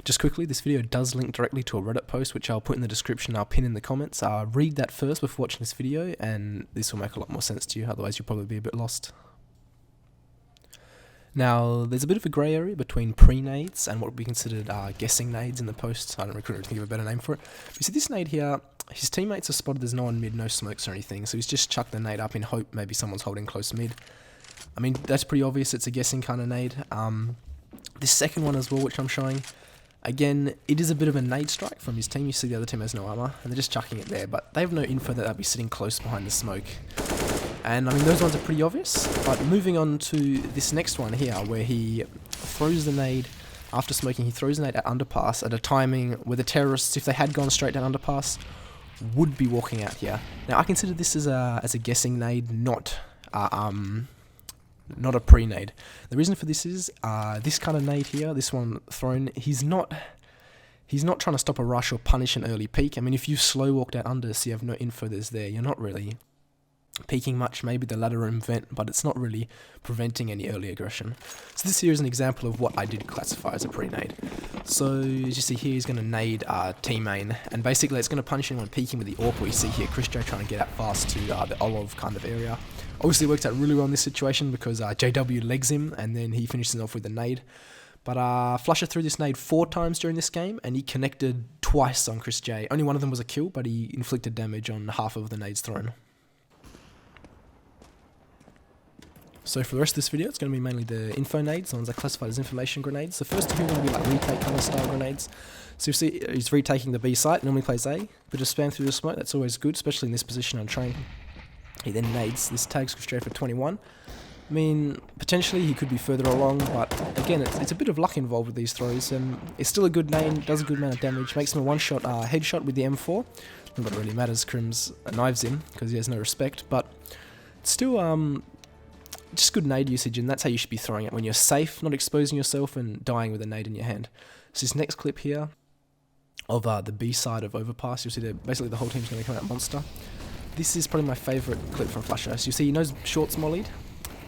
Just quickly, this video does link directly to a Reddit post, which I'll put in the description, I'll pin in the comments. Read that first before watching this video, and this will make a lot more sense to you, otherwise you'll probably be a bit lost. Now, there's a bit of a grey area between pre-nades and what would be considered guessing nades in the post. I couldn't really think of a better name for it. But you see this nade here, his teammates are spotted there's no one mid, no smokes or anything, so he's just chucked the nade up in hope maybe someone's holding close mid. I mean, that's pretty obvious, it's a guessing kind of nade. This second one as well, which I'm showing, again, it is a bit of a nade strike from his team. You see the other team has no armor, and they're just chucking it there, but they have no info that they'll be sitting close behind the smoke. And I mean, those ones are pretty obvious, but moving on to this next one here, where he throws the nade, after smoking, he throws the nade at underpass at a timing where the terrorists, if they had gone straight down underpass, would be walking out here. Now, I consider this as a guessing nade, not a pre-nade. The reason for this is, this kind of nade here, this one thrown, he's not trying to stop a rush or punish an early peek. I mean, if you slow walked out under, so you have no info there's there, you're not really peeking much, maybe the ladder room vent, but it's not really preventing any early aggression. So this here is an example of what I did classify as a pre-nade. So as you see here, he's going to nade team main, and basically it's going to punish anyone peeking with the AWP. We see here Chris J trying to get out fast to the olive kind of area. Obviously worked out really well in this situation because JW legs him and then he finishes off with a nade. But Flusha threw this nade 4 times during this game and he connected twice on Chris J. Only one of them was a kill, but he inflicted damage on half of the nades thrown. So for the rest of this video, it's going to be mainly the info nades, the ones I classified as information grenades. The first two are going to be like retake kind of style grenades. So you see he's retaking the B site, normally plays A, but just spam through the smoke, that's always good, especially in this position on train. He then nades, this tags straight for 21. I mean, potentially he could be further along, but again, it's a bit of luck involved with these throws. It's still a good nade, does a good amount of damage, makes him a one-shot headshot with the M4. Not that it really matters, Crims knives him, because he has no respect, but it's still just good nade usage, and that's how you should be throwing it, when you're safe, not exposing yourself and dying with a nade in your hand. So this next clip here of the B side of overpass, you'll see that basically the whole team's going to come out monster. This is probably my favourite clip from Flusha. So you see he knows short's mollied,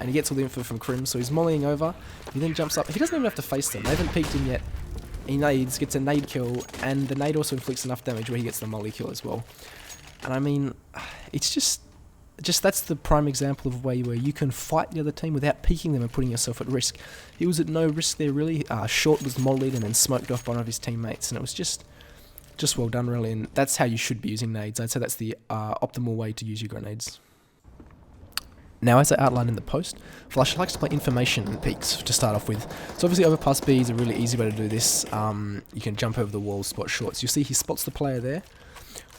and he gets all the info from Crim, so he's mollying over, he then jumps up, he doesn't even have to face them, they haven't peeked him yet, he nades, gets a nade kill, and the nade also inflicts enough damage where he gets the molly kill as well. And I mean, it's just that's the prime example of a way where you can fight the other team without peeking them and putting yourself at risk. He was at no risk there really. Short was mollied and then smoked off by one of his teammates, and it was just well done really, and that's how you should be using nades. I'd say that's the optimal way to use your grenades. Now, as I outlined in the post, Flusha likes to play information and peeks to start off with. So obviously overpass B is a really easy way to do this. You can jump over the wall, spot shorts. You see he spots the player there,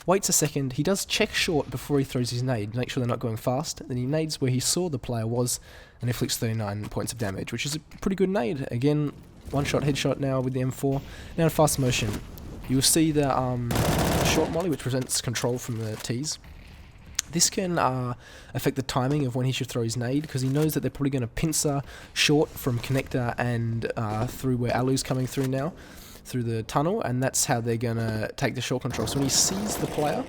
waits a second, he does check short before he throws his nade, make sure they're not going fast, then he nades where he saw the player was, and inflicts 39 points of damage, which is a pretty good nade. Again, one-shot headshot now with the M4. Now in fast motion, you'll see the short molly, which presents control from the T's. This can affect the timing of when he should throw his nade, because he knows that they're probably going to pincer short from connector and through where Alu's coming through now, through the tunnel, and that's how they're going to take the short control. So when he sees the player,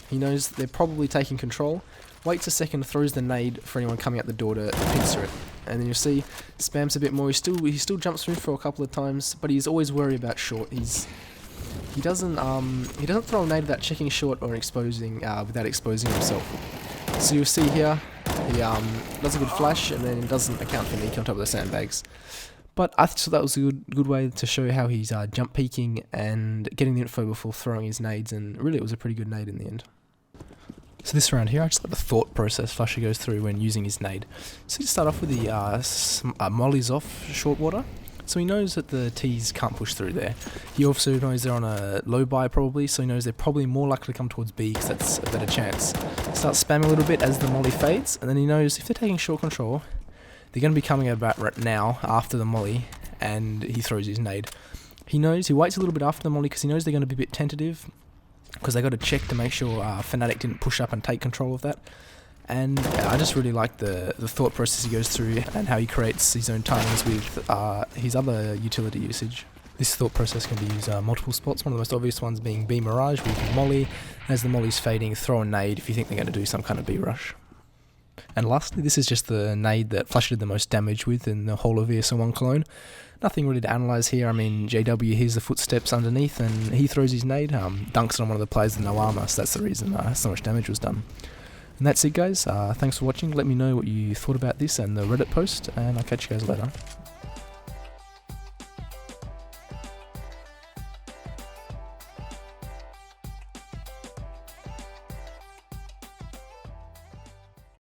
he knows they're probably taking control, waits a second, throws the nade for anyone coming out the door to pincer it. And then you'll see, spams a bit more, he still jumps through for a couple of times, but he's always worried about short. He doesn't throw a nade without checking short or exposing without exposing himself. So you'll see here, he does a good flash and then doesn't account for Nick on top of the sandbags. But I thought that was a good way to show how he's jump peeking and getting the info before throwing his nades, and really it was a pretty good nade in the end. So this round here, I just like the thought process Flusha goes through when using his nade. So he start off with the mollies off short water. So he knows that the T's can't push through there. He also knows they're on a low buy probably, so he knows they're probably more likely to come towards B because that's a better chance. Starts spamming a little bit as the molly fades, and then he knows if they're taking short control, they're going to be coming about right now after the molly, and he throws his nade. He waits a little bit after the molly because he knows they're going to be a bit tentative, because they got to check to make sure Fnatic didn't push up and take control of that. And I just really like the thought process he goes through and how he creates his own timings with his other utility usage. This thought process can be used multiple spots, one of the most obvious ones being B Mirage, where you can molly. As the molly's fading, throw a nade if you think they're going to do some kind of B rush. And lastly, this is just the nade that Flusha did the most damage with in the whole of ESL 1 Cologne. Nothing really to analyse here. I mean, JW hears the footsteps underneath and he throws his nade, dunks it on one of the players with no armour, so that's the reason so much damage was done. And that's it, guys. Thanks for watching. Let me know what you thought about this and the Reddit post, and I'll catch you guys later.